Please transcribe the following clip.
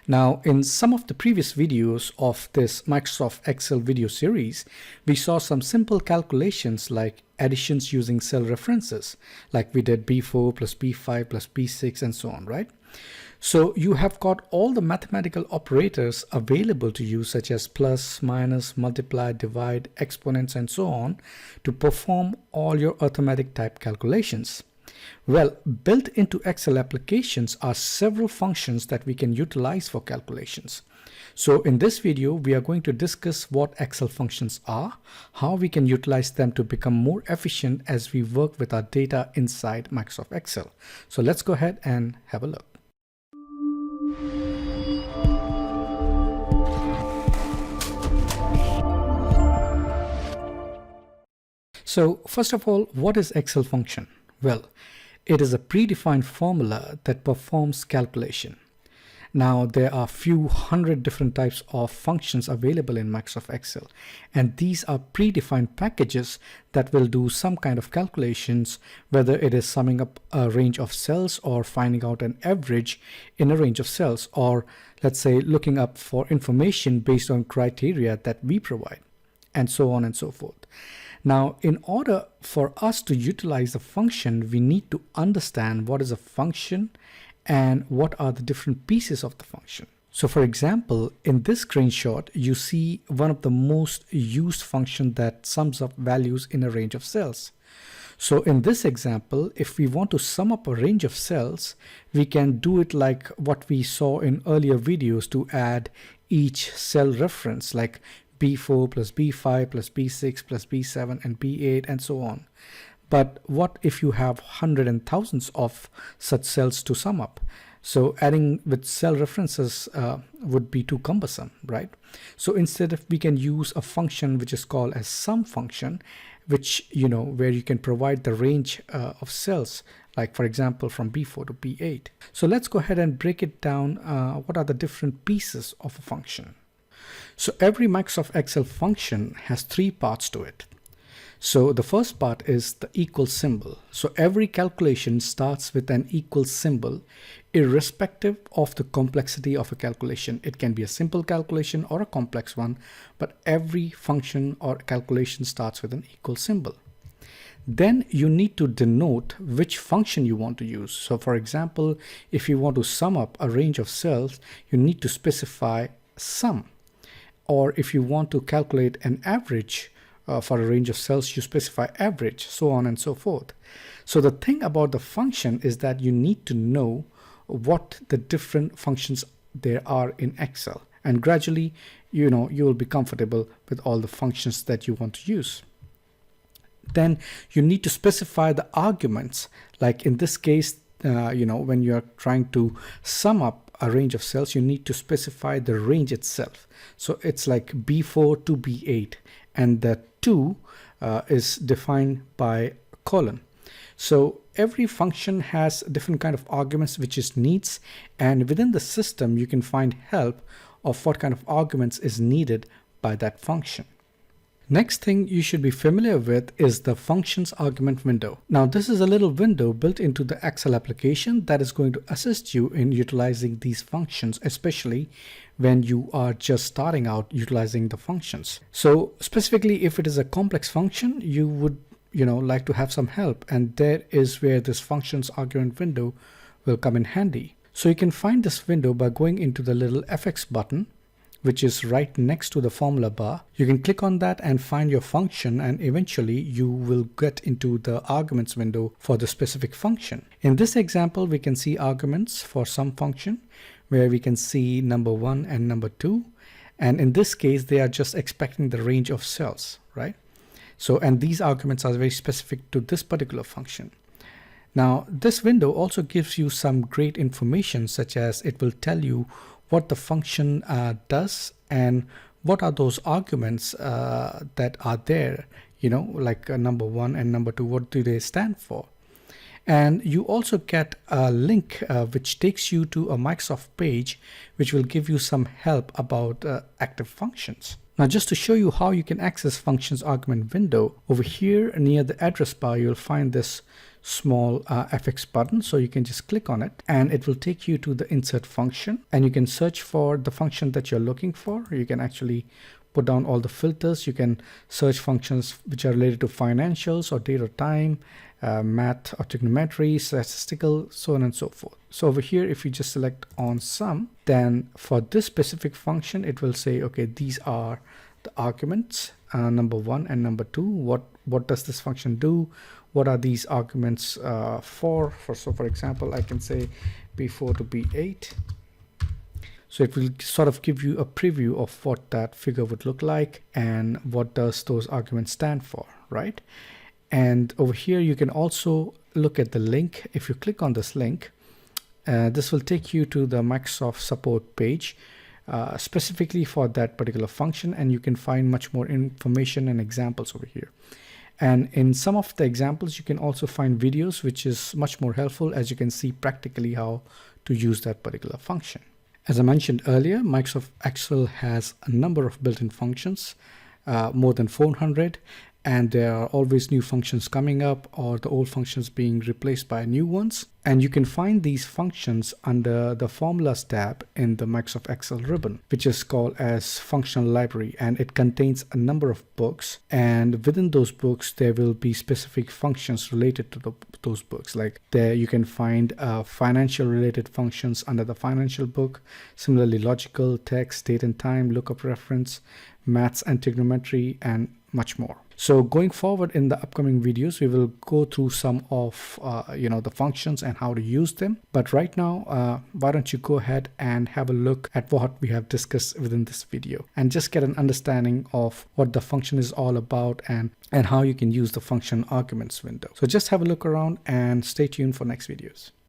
Now, in some of the previous videos of this Microsoft Excel video series, we saw some simple calculations like additions using cell references, like we did B4 plus B5 plus B6 and so on, right? So you have got all the mathematical operators available to you, such as plus, minus, multiply, divide, exponents, and so on, to perform all your arithmetic type calculations. Well, built into Excel applications are several functions that we can utilize for calculations. So in this video, we are going to discuss what Excel functions are, how we can utilize them to become more efficient as we work with our data inside Microsoft Excel. So let's go ahead and have a look. So first of all, what is Excel function? Well, it is a predefined formula that performs calculation. Now, there are few hundred different types of functions available in Microsoft Excel, and these are predefined packages that will do some kind of calculations, whether it is summing up a range of cells or finding out an average in a range of cells, or let's say looking up for information based on criteria that we provide, and so on and so forth. Now, in order for us to utilize a function, we need to understand what is a function and what are the different pieces of the function. So for example, in this screenshot, you see one of the most used functions that sums up values in a range of cells. So in this example, if we want to sum up a range of cells, we can do it like what we saw in earlier videos to add each cell reference, like B4 plus B5 plus B6 plus B7 and B8 and so on. But what if you have hundreds and thousands of such cells to sum up? So adding with cell references would be too cumbersome, right? So instead, we can use a function which is called as sum function, which, where you can provide the range of cells, like for example from B4 to B8. So let's go ahead and break it down. What are the different pieces of a function? So every Microsoft Excel function has three parts to it. So the first part is the equal symbol. So every calculation starts with an equal symbol, irrespective of the complexity of a calculation. It can be a simple calculation or a complex one, but every function or calculation starts with an equal symbol. Then you need to denote which function you want to use. So for example, if you want to sum up a range of cells, you need to specify sum. Or if you want to calculate an average for a range of cells, you specify average, so on and so forth. So the thing about the function is that you need to know what the different functions there are in Excel. And gradually, you will be comfortable with all the functions that you want to use. Then you need to specify the arguments. Like in this case, when you're trying to sum up a range of cells, you need to specify the range itself. So it's like B4 to B8, and the 2 is defined by a colon. So every function has different kind of arguments which is needs, and within the system you can find help of what kind of arguments is needed by that function. Next thing you should be familiar with is the functions argument window. Now this is a little window built into the Excel application that is going to assist you in utilizing these functions, especially when you are just starting out utilizing the functions. So specifically, if it is a complex function, you would like to have some help, and there is where this functions argument window will come in handy. So you can find this window by going into the little FX button, which is right next to the formula bar. You can click on that and find your function, and eventually you will get into the arguments window for the specific function. In this example, we can see arguments for some function where we can see number 1 and number 2. And in this case, they are just expecting the range of cells, right? So, and these arguments are very specific to this particular function. Now, this window also gives you some great information, such as it will tell you what the function does and what are those arguments that are there, like number 1 and number 2, what do they stand for? And you also get a link which takes you to a Microsoft page, which will give you some help about active functions. Now just to show you how you can access functions argument window, over here near the address bar you'll find this small FX button, so you can just click on it and it will take you to the insert function, and you can search for the function that you're looking for. You can actually put down all the filters. You can search functions which are related to financials or date or time, math or trigonometry, statistical, so on and so forth. So over here, if you just select on sum, then for this specific function, it will say, okay, these are the arguments, number 1 and number 2. What does this function do? What are these arguments for? So for example, I can say B4 to B8. So it will sort of give you a preview of what that figure would look like and what does those arguments stand for, right? And over here, you can also look at the link. If you click on this link, this will take you to the Microsoft support page specifically for that particular function, and you can find much more information and examples over here. And in some of the examples, you can also find videos, which is much more helpful, as you can see practically how to use that particular function. As I mentioned earlier, Microsoft Excel has a number of built-in functions, more than 400, and there are always new functions coming up or the old functions being replaced by new ones. And you can find these functions under the Formulas tab in the Microsoft Excel ribbon, which is called as Functional Library, and it contains a number of books, and within those books there will be specific functions related to those books. Like there you can find financial related functions under the financial book, similarly logical, text, date and time, lookup reference, maths and trigonometry, and much more. So going forward in the upcoming videos, we will go through some of the functions and how to use them. But right now, why don't you go ahead and have a look at what we have discussed within this video and just get an understanding of what the function is all about and how you can use the function arguments window. So just have a look around and stay tuned for next videos.